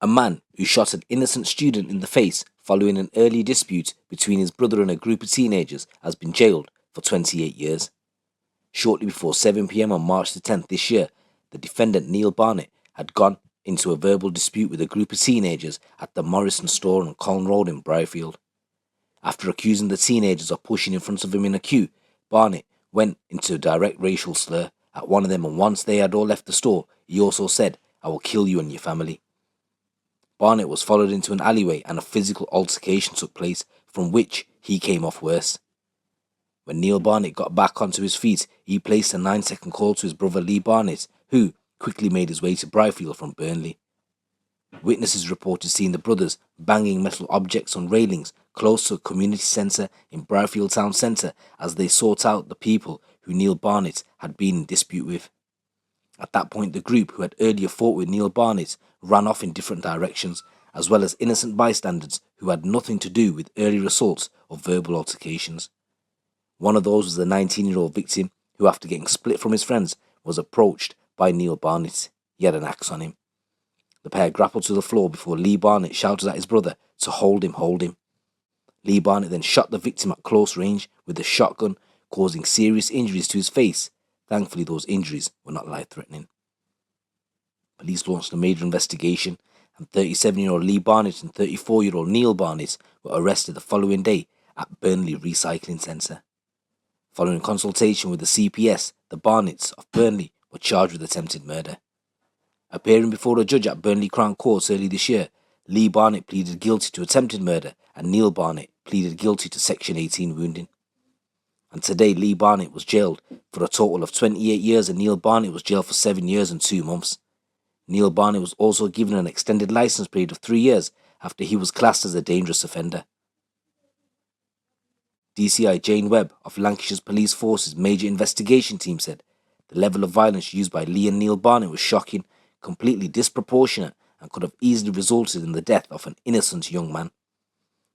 A man who shot an innocent student in the face following an early dispute between his brother and a group of teenagers has been jailed for 28 years. Shortly before 7 p.m. on March the 10th this year, the defendant Neil Barnett had gone into a verbal dispute with a group of teenagers at the Morrisons store on Colne Road in Brierfield. After accusing the teenagers of pushing in front of him in a queue, Barnett went into a direct racial slur at one of them, and once they had all left the store, he also said, "I will kill you and your family." Barnett was followed into an alleyway and a physical altercation took place, from which he came off worse. When Neil Barnett got back onto his feet, he placed a 9-second call to his brother Lee Barnett, who quickly made his way to Brierfield from Burnley. Witnesses reported seeing the brothers banging metal objects on railings close to a community centre in Brierfield town centre as they sought out the people who Neil Barnett had been in dispute with. At that point, the group who had earlier fought with Neil Barnett ran off in different directions, as well as innocent bystanders who had nothing to do with earlier assaults or verbal altercations. One of those was the 19-year-old victim who, after getting split from his friends, was approached by Neil Barnett. He had an axe on him. The pair grappled to the floor before Lee Barnett shouted at his brother to hold him. Lee Barnett then shot the victim at close range with a shotgun, causing serious injuries to his face. Thankfully, those injuries were not life-threatening. Police launched a major investigation, and 37-year-old Lee Barnett and 34-year-old Neil Barnett were arrested the following day at Burnley Recycling Centre. Following consultation with the CPS, the Barnetts of Burnley were charged with attempted murder. Appearing before a judge at Burnley Crown Court early this year, Lee Barnett pleaded guilty to attempted murder and Neil Barnett pleaded guilty to Section 18 wounding. And today, Lee Barnett was jailed for a total of 28 years and Neil Barnett was jailed for 7 years and 2 months. Neil Barnett was also given an extended licence period of 3 years after he was classed as a dangerous offender. DCI Jane Webb of Lancashire's Police Force's major investigation team said the level of violence used by Lee and Neil Barnett was shocking, completely disproportionate, and could have easily resulted in the death of an innocent young man.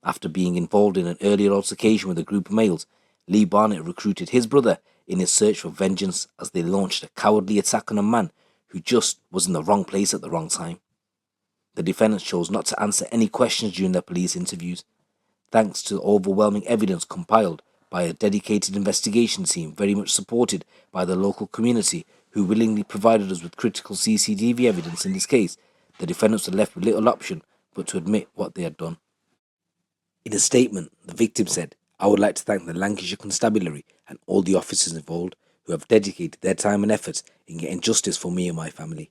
After being involved in an earlier altercation with a group of males, Lee Barnett recruited his brother in his search for vengeance as they launched a cowardly attack on a man who just was in the wrong place at the wrong time. The defendants chose not to answer any questions during their police interviews. Thanks to the overwhelming evidence compiled by a dedicated investigation team very much supported by the local community who willingly provided us with critical CCTV evidence in this case, the defendants were left with little option but to admit what they had done. In a statement, the victim said, "I would like to thank the Lancashire Constabulary and all the officers involved who have dedicated their time and efforts in getting justice for me and my family.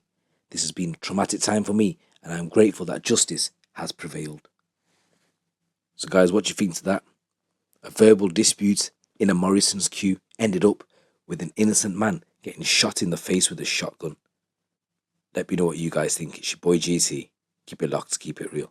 This has been a traumatic time for me and I am grateful that justice has prevailed." So guys, what do you think to that? A verbal dispute in a Morrisons queue ended up with an innocent man getting shot in the face with a shotgun. Let me know what you guys think. It's your boy GT. Keep it locked, keep it real.